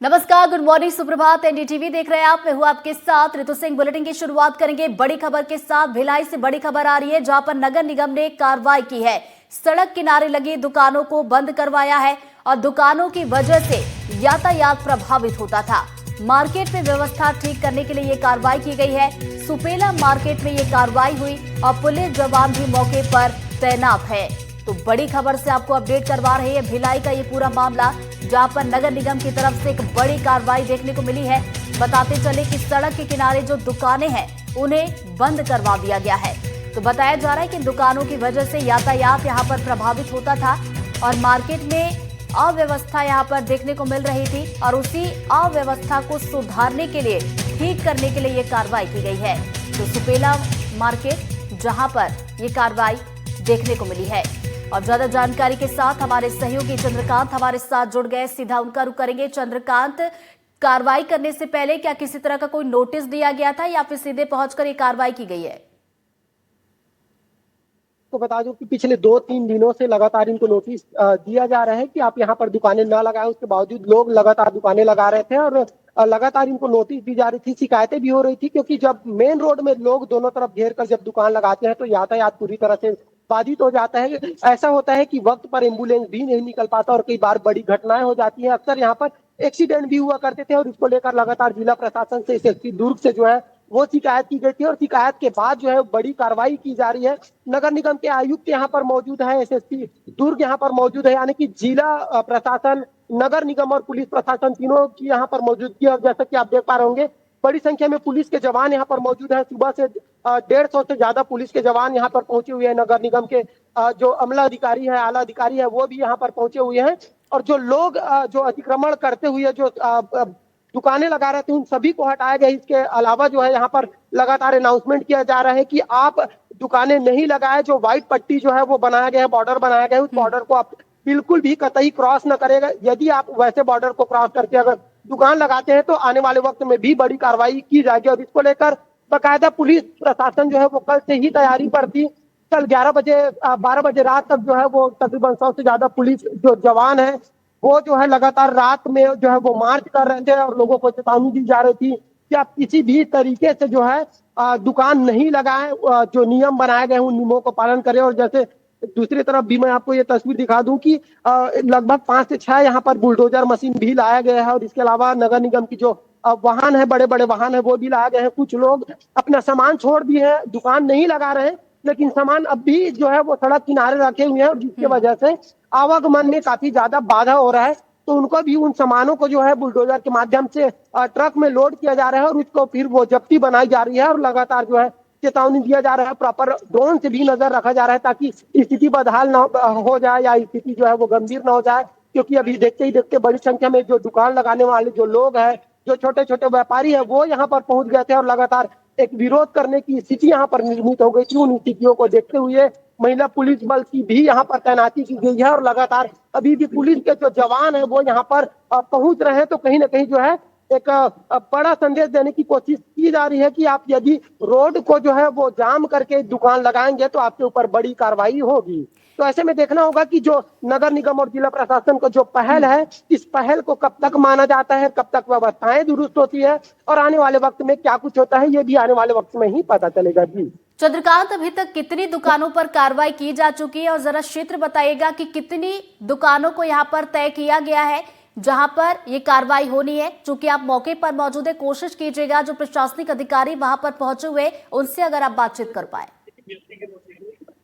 नमस्कार, good morning, सुप्रभात। NDTV देख रहे हैं आप। मैं हूं आपके साथ ऋतु सिंह। बुलेटिन की शुरुआत करेंगे बड़ी खबर के साथ। भिलाई से बड़ी खबर आ रही है, जहां पर नगर निगम ने कार्रवाई की है। सड़क किनारे लगी दुकानों को बंद करवाया है और दुकानों की वजह से यातायात प्रभावित होता था। मार्केट में व्यवस्था ठीक करने के लिए ये कार्रवाई की गई है। सुपेला मार्केट में ये कार्रवाई हुई और पुलिस जवान भी मौके पर तैनात है। तो बड़ी खबर से आपको अपडेट करवा रहे हैं भिलाई का ये पूरा मामला, जहां पर नगर निगम की तरफ से एक बड़ी कार्रवाई देखने को मिली है। बताते चले कि सड़क के किनारे जो दुकानें हैं उन्हें बंद करवा दिया गया है। तो बताया जा रहा है कि दुकानों की वजह से यातायात यहां पर प्रभावित होता था और मार्केट में अव्यवस्था यहां पर देखने को मिल रही थी और उसी अव्यवस्था को सुधारने के लिए, ठीक करने के लिए ये कार्रवाई की गई है। तो सुपेला मार्केट जहां पर ये कार्रवाई देखने को मिली है। और ज्यादा जानकारी के साथ हमारे सहयोगी चंद्रकांत हमारे साथ जुड़ गए। सीधा उनका रुख करेंगे। चंद्रकांत, कार्रवाई करने से पहले क्या किसी तरह का कोई नोटिस दिया गया था या फिर सीधे पहुंचकर ये कार्रवाई की गई है? तो बता दूं कि पिछले 2-3 दिनों से लगातार इनको नोटिस दिया जा रहा है कि आप यहाँ पर दुकानें ना लगाएं। उसके बावजूद लोग लगातार दुकानें लगा रहे थे और लगातार इनको नोटिस दी जा रही थी। शिकायतें भी हो रही थी क्योंकि जब मेन रोड में लोग दोनों तरफ घेर कर जब दुकान लगाते हैं तो यातायात पूरी तरह से बाधित हो जाता है। ऐसा होता है कि वक्त पर एम्बुलेंस भी नहीं निकल पाता और कई बार बड़ी घटनाएं हो जाती है। अक्सर यहाँ पर एक्सीडेंट भी हुआ करते थे और इसको लेकर लगातार जिला प्रशासन से, एसएसपी दुर्ग से जो है वो शिकायत की गई थी और शिकायत के बाद जो है बड़ी कार्रवाई की जा रही है। नगर निगम के आयुक्त यहाँ पर मौजूद है, एसएसपी दुर्ग यहाँ पर मौजूद है, यानी कि जिला प्रशासन, नगर निगम और पुलिस प्रशासन तीनों की यहाँ पर मौजूदगी है। और जैसा कि आप देख पा रहे होंगे, बड़ी संख्या में पुलिस के जवान यहाँ पर मौजूद है। सुबह से 150 से ज्यादा पुलिस के जवान यहाँ पर पहुंचे हुए हैं। नगर निगम के जो अमला अधिकारी है, आला अधिकारी है, वो भी यहाँ पर पहुंचे हुए हैं। और जो लोग जो अतिक्रमण करते हुए जो दुकानें लगा रहे थे उन सभी को हटाया गया। इसके अलावा जो है यहाँ पर लगातार अनाउंसमेंट किया जा रहा है कि आप दुकानें नहीं लगाए। जो व्हाइट पट्टी जो है वो बनाया गया है, बॉर्डर बनाया गया है, उस बॉर्डर को आप बिल्कुल भी कतई क्रॉस न करेगा। यदि आप वैसे बॉर्डर को क्रॉस करके अगर दुकान लगाते हैं तो आने वाले वक्त में भी बड़ी कार्रवाई की जाएगी। और इसको लेकर बाकायदा पुलिस प्रशासन जो है वो कल से ही तैयारी पर थी। कल 12 बजे रात तक जो है वो तकरीबन 100 से ज्यादा पुलिस जो जवान है वो जो है लगातार रात में जो है वो मार्च कर रहे थे और लोगों को चेतावनी दी जा रही थी कि आप किसी भी तरीके से जो है दुकान नहीं लगाएं। जो नियम बनाए गए हैं उन नियमों को पालन करें। और जैसे दूसरी तरफ भी मैं आपको ये तस्वीर दिखा दूं कि लगभग 5 से 6 यहाँ पर बुलडोजर मशीन भी लाया गया है। और इसके अलावा नगर निगम की जो वाहन है, बड़े बड़े वाहन है, वो भी लाए गए हैं। कुछ लोग अपना सामान छोड़ दिए हैं, दुकान नहीं लगा रहे हैं, लेकिन सामान अब भी जो है वो सड़क किनारे रखे हुए हैं और जिसकी वजह से आवागमन में काफी ज्यादा बाधा हो रहा है। तो उनको भी उन सामानों को जो है बुलडोजर के माध्यम से ट्रक में लोड किया जा रहा है और उसको फिर वो जब्ती बनाई जा रही है और लगातार जो है चेतावनी दिया जा रहा है। प्रॉपर ड्रोन से भी नजर रखा जा रहा है ताकि स्थिति बदहाल ना हो जाए या स्थिति जो है वो गंभीर ना हो जाए। क्योंकि अभी देखते ही देखते बड़ी संख्या में जो दुकान लगाने वाले जो लोग हैं, जो छोटे छोटे व्यापारी है, वो यहाँ पर पहुंच गए थे और लगातार एक विरोध करने की स्थिति यहाँ पर निर्मित हो गई थी। उन स्थितियों को देखते हुए महिला पुलिस बल की भी यहाँ पर तैनाती की गई है और लगातार अभी भी पुलिस के जो जवान है वो यहाँ पर पहुंच रहे हैं। तो कहीं ना कहीं जो है एक बड़ा संदेश देने की कोशिश की जा रही है कि आप यदि रोड को जो है वो जाम करके दुकान लगाएंगे तो आपके ऊपर बड़ी कार्रवाई होगी। तो ऐसे में देखना होगा कि जो नगर निगम और जिला प्रशासन का जो पहल है, इस पहल को कब तक माना जाता है, कब तक व्यवस्थाएं दुरुस्त होती है और आने वाले वक्त में क्या कुछ होता है, ये भी आने वाले वक्त में ही पता चलेगा। जी चंद्रकांत, अभी तक कितनी दुकानों पर कार्रवाई की जा चुकी है और जरा क्षेत्र बताइएगा कि कितनी दुकानों को यहाँ पर तय किया गया है जहां पर ये कार्रवाई होनी है? चूंकि आप मौके पर मौजूद है, कोशिश कीजिएगा जो प्रशासनिक अधिकारी वहां पर पहुंचे हुए उनसे अगर आप बातचीत कर पाए।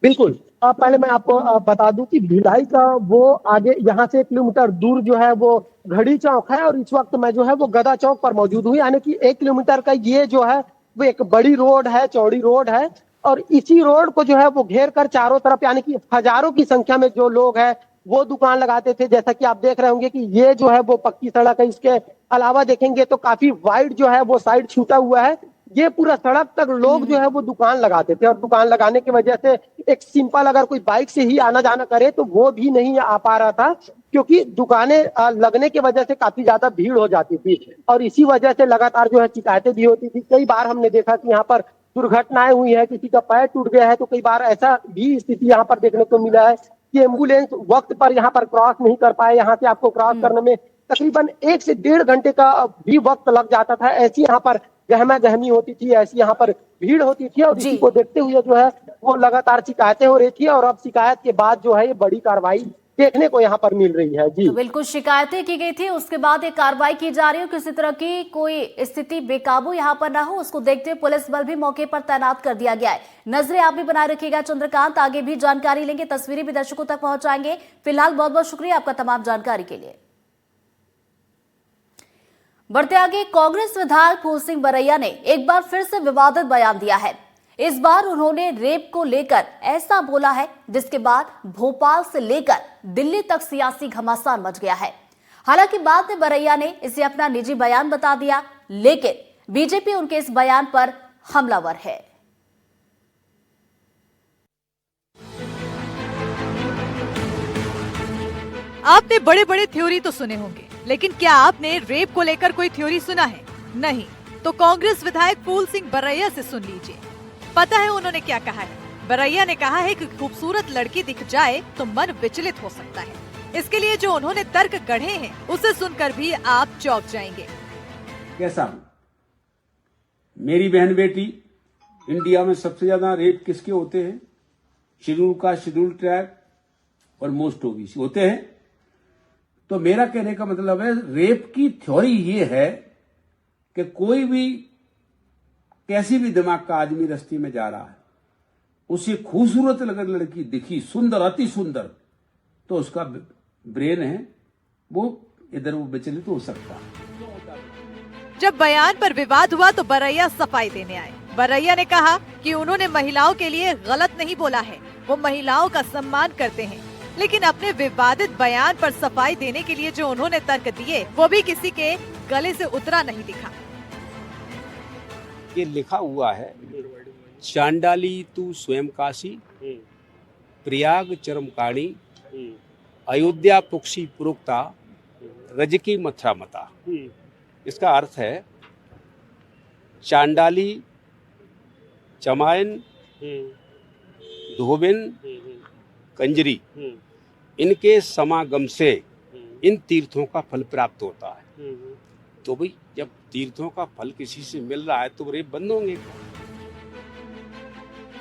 बिल्कुल। पहले मैं आपको बता दूं कि भिलाई का वो आगे यहाँ से 1 किलोमीटर दूर जो है वो घड़ी चौक है और इस वक्त मैं जो है वो गदा चौक पर मौजूद हूँ। यानी कि 1 किलोमीटर का ये जो है वो एक बड़ी रोड है, चौड़ी रोड है और इसी रोड को जो है वो घेर कर चारों तरफ यानी कि हजारों की संख्या में जो लोग हैं वो दुकान लगाते थे। जैसा कि आप देख रहे होंगे कि ये जो है वो पक्की सड़क है। इसके अलावा देखेंगे तो काफी वाइड जो है वो साइड छूटा हुआ है। ये पूरा सड़क तक लोग जो है वो दुकान लगाते थे और दुकान लगाने की वजह से एक सिंपल अगर कोई बाइक से ही आना जाना करे तो वो भी नहीं आ पा रहा था क्योंकि दुकानें लगने की वजह से काफी ज्यादा भीड़ हो जाती थी और इसी वजह से लगातार जो है शिकायतें भी होती थी। कई बार हमने देखा कि यहाँ पर दुर्घटनाएं हुई है, किसी का पैर टूट गया है, तो कई बार ऐसा भी स्थिति यहाँ पर देखने को मिला है कि एम्बुलेंस वक्त पर यहाँ पर क्रॉस नहीं कर पाए। यहाँ से आपको क्रॉस करने में तकरीबन 1 से 1.5 घंटे का भी वक्त लग जाता था। ऐसी यहाँ पर गहमा गहमी होती थी, ऐसी यहाँ पर भीड़ होती थी, और जी। इसी को देखते हुए जो है वो लगातार शिकायतें हो रही थी, और अब शिकायत के बाद जो है ये बड़ी कार्रवाई देखने को यहाँ पर मिल रही है। जी तो बिल्कुल शिकायतें की गई थी, उसके बाद एक कार्रवाई की जा रही है। किसी तरह की कोई स्थिति बेकाबू यहां पर ना हो, उसको देखते हुए पुलिस बल भी मौके पर तैनात कर दिया गया है। नजरें आप भी बनाए रखिएगा चंद्रकांत, आगे भी जानकारी लेंगे, तस्वीरें भी दर्शकों तक पहुंचाएंगे। फिलहाल बहुत बहुत शुक्रिया आपका तमाम जानकारी के लिए। बढ़ते आगे, कांग्रेस विधायक फूल सिंह बरैया ने एक बार फिर से विवादित बयान दिया है। इस बार उन्होंने रेप को लेकर ऐसा बोला है जिसके बाद भोपाल से लेकर दिल्ली तक सियासी घमासान मच गया है। हालांकि बाद में बरैया ने इसे अपना निजी बयान बता दिया, लेकिन बीजेपी उनके इस बयान पर हमलावर है। आपने बड़े बड़े थ्योरी तो सुने होंगे, लेकिन क्या आपने रेप को लेकर कोई थ्योरी सुना है? नहीं। तो कांग्रेस विधायक फूल सिंह बरैया से सुन लीजिए। पता है उन्होंने क्या कहा है? बरैया ने कहा है कि खूबसूरत लड़की दिख जाए तो मन विचलित हो सकता है। इसके लिए जो उन्होंने तर्क गढ़े हैं उसे सुनकर भी आप चौंक जाएंगे। कैसा हूं? मेरी बहन बेटी, इंडिया में सबसे ज्यादा रेप किसके होते हैं? शेड्यूल कास्ट, शेड्यूल ट्राइब और मोस्ट ओबीसी होते हैं। तो मेरा कहने का मतलब है, रेप की थ्योरी ये है कि कोई भी कैसी भी दिमाग का आदमी रस्ते में जा रहा है, उसे खूबसूरत अगर लड़की दिखी, सुंदर, अति सुंदर, तो उसका ब्रेन है वो इधर वो विचलित हो सकता है। जब बयान पर विवाद हुआ तो बरैया सफाई देने आए। बरैया ने कहा कि उन्होंने महिलाओं के लिए गलत नहीं बोला है, वो महिलाओं का सम्मान करते हैं, लेकिन अपने विवादित बयान पर सफाई देने के लिए जो उन्होंने तर्क दिए वो भी किसी के गले से उतरा नहीं दिखा। ये लिखा हुआ है, चांडाली तू स्वयं काशी, प्रयाग चरमकाणी, अयोध्या पुक्षी पुरुक्ता, रजकी मथुरा मता। इसका अर्थ है चांडाली, चमायन, धोबिन, कंजरी, इनके समागम से इन तीर्थों का फल प्राप्त होता है। तो भाई जब तीर्थों का फल किसी से मिल रहा है तो रेप बंद होंगे।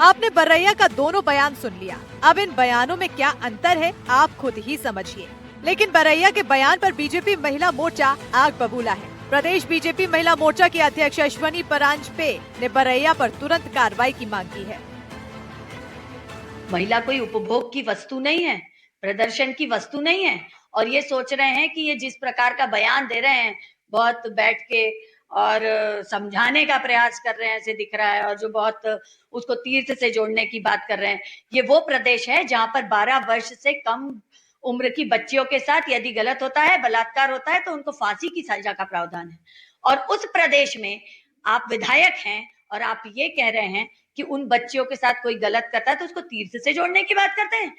आपने बरैया का दोनों बयान सुन लिया। अब इन बयानों में क्या अंतर है आप खुद ही समझिए। लेकिन बरैया के बयान पर बीजेपी महिला मोर्चा आग बबूला है। प्रदेश बीजेपी महिला मोर्चा की अध्यक्ष अश्वनी परांजपे ने बरैया पर तुरंत कार्रवाई की मांग की है। महिला कोई उपभोग की वस्तु नहीं है, प्रदर्शन की वस्तु नहीं है, और ये सोच रहे हैं कि ये जिस प्रकार का बयान दे रहे हैं, बहुत बैठ के और समझाने का प्रयास कर रहे हैं ऐसे दिख रहा है, और जो बहुत उसको तीर्थ से जोड़ने की बात कर रहे हैं। ये वो प्रदेश है जहां पर 12 वर्ष से कम उम्र की बच्चियों के साथ यदि गलत होता है, बलात्कार होता है, तो उनको फांसी की सजा का प्रावधान है। और उस प्रदेश में आप विधायक हैं और आप ये कह रहे हैं कि उन बच्चियों के साथ कोई गलत करता है तो उसको तीर्थ से जोड़ने की बात करते हैं।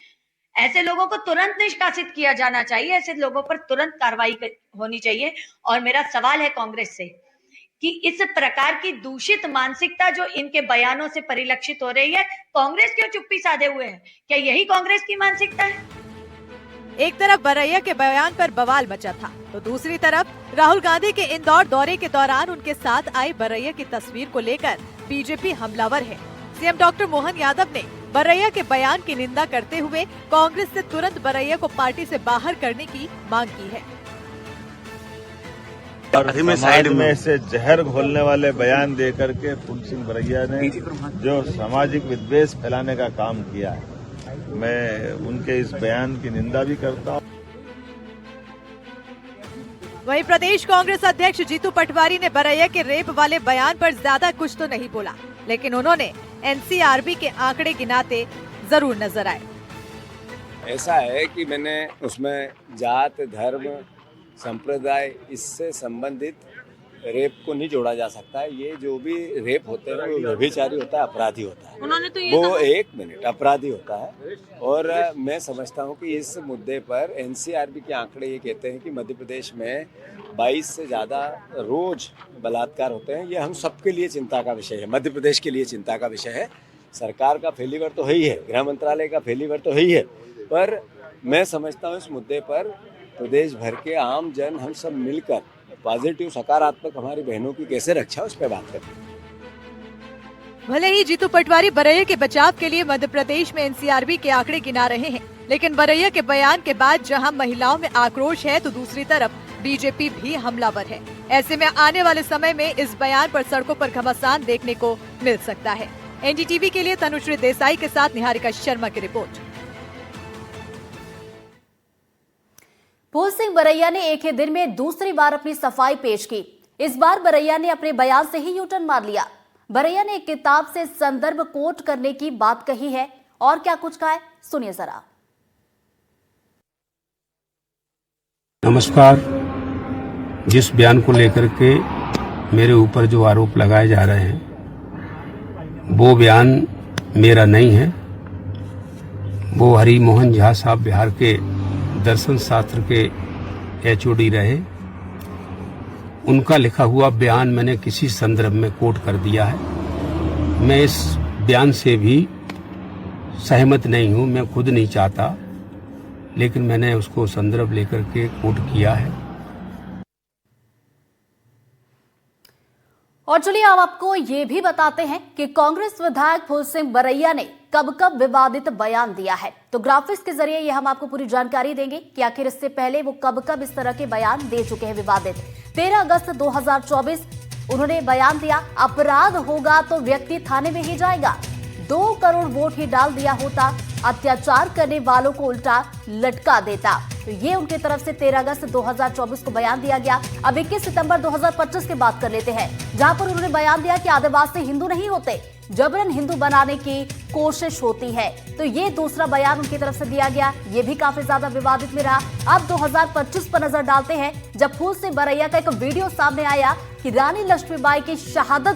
ऐसे लोगों को तुरंत निष्कासित किया जाना चाहिए, ऐसे लोगों पर तुरंत कार्रवाई होनी चाहिए। और मेरा सवाल है कांग्रेस से कि इस प्रकार की दूषित मानसिकता जो इनके बयानों से परिलक्षित हो रही है, कांग्रेस क्यों चुप्पी साधे हुए है? क्या यही कांग्रेस की मानसिकता है? एक तरफ बरैया के बयान पर बवाल मचा था, तो दूसरी तरफ राहुल गांधी के इंदौर दौरे के दौरान उनके साथ आई बरैया की तस्वीर को लेकर बीजेपी हमलावर है। सीएम डॉक्टर मोहन यादव ने बरैया के बयान की निंदा करते हुए कांग्रेस से तुरंत बरैया को पार्टी से बाहर करने की मांग की है। और समाज में ऐसे जहर घोलने वाले बयान दे करके फूल सिंह बरैया ने जो सामाजिक विद्वेष फैलाने का काम किया है, मैं उनके इस बयान की निंदा भी करता हूँ। वहीं प्रदेश कांग्रेस अध्यक्ष जीतू पटवारी ने बरैया के रेप वाले बयान पर ज्यादा कुछ तो नहीं बोला, लेकिन उन्होंने एनसीआरबी के आंकड़े गिनाते जरूर नजर आए। ऐसा है कि मैंने उसमें जात, धर्म, संप्रदाय इससे संबंधित रेप को नहीं जोड़ा जा सकता है। ये जो भी रेप होते हैं वो व्यभिचारी होता है, अपराधी होता है। उन्होंने तो ये वो एक मिनट अपराधी होता है। और मैं समझता हूँ कि इस मुद्दे पर एनसीआरबी के आंकड़े ये कहते हैं कि मध्य प्रदेश में 22 से ज़्यादा रोज बलात्कार होते हैं। ये हम सबके लिए चिंता का विषय है, मध्य प्रदेश के लिए चिंता का विषय है। सरकार का फेलिवर तो है ही है, गृह मंत्रालय का फेलिवर तो है ही है, पर मैं समझता हूँ इस मुद्दे पर प्रदेश भर के आम जन हम सब मिलकर पॉजिटिव सकारात्मक हमारी बहनों की कैसे रक्षा उस पर बात करते हैं। भले ही जीतू पटवारी बरैया के बचाव के लिए मध्य प्रदेश में एनसीआरबी के आंकड़े गिना रहे हैं, लेकिन बरैया के बयान के बाद जहां महिलाओं में आक्रोश है तो दूसरी तरफ बीजेपी भी हमलावर है। ऐसे में आने वाले समय में इस बयान पर सड़कों पर घमासान देखने को मिल सकता है। एनडीटीवी के लिए तनुश्री देसाई के साथ निहारिका शर्मा की रिपोर्ट। फूल सिंह बरैया ने एक ही दिन में दूसरी बार अपनी सफाई पेश की। इस बार बरैया ने अपने बयान से ही यूटर्न मार लिया। बरैया ने एक किताब से संदर्भ कोट करने की बात कही है और क्या कुछ कहा है, सुनिए जरा। नमस्कार। जिस बयान को लेकर के मेरे ऊपर जो आरोप लगाए जा रहे हैं वो बयान मेरा नहीं है। वो हरि मोहन झा साहब बिहार के दर्शन शास्त्र के एचओडी रहे, उनका लिखा हुआ बयान मैंने किसी संदर्भ में कोट कर दिया है। मैं इस बयान से भी सहमत नहीं हूं, मैं खुद नहीं चाहता, लेकिन मैंने उसको संदर्भ लेकर के कोट किया है। और चलिए अब आपको ये भी बताते हैं कि कांग्रेस विधायक फूल सिंह बरैया ने कब कब विवादित बयान दिया है। तो ग्राफिक्स के जरिए ये हम आपको पूरी जानकारी देंगे कि आखिर इससे पहले वो कब कब इस तरह के बयान दे चुके हैं विवादित। 13 अगस्त 2024 उन्होंने बयान दिया, अपराध होगा तो व्यक्ति थाने में ही जाएगा। 2 करोड़ वोट ही डाल दिया होता, अत्याचार करने वालों को उल्टा लटका देता। तो ये उनकी तरफ से 13 अगस्त 2024 को बयान दिया गया। अब 21 सितंबर 2025 की बात कर लेते हैं, जहां पर उन्होंने बयान दिया कि आदिवासी हिंदू नहीं होते, जबरन हिंदू बनाने की कोशिश होती है। तो ये दूसरा बयान उनकी तरफ से दिया गया, ये भी काफी ज्यादा विवादित में रहा। अब 2025 पर नजर डालते हैं, जब फूल सिंह बरैया का एक वीडियो सामने आया कि रानी लक्ष्मीबाई की शहादत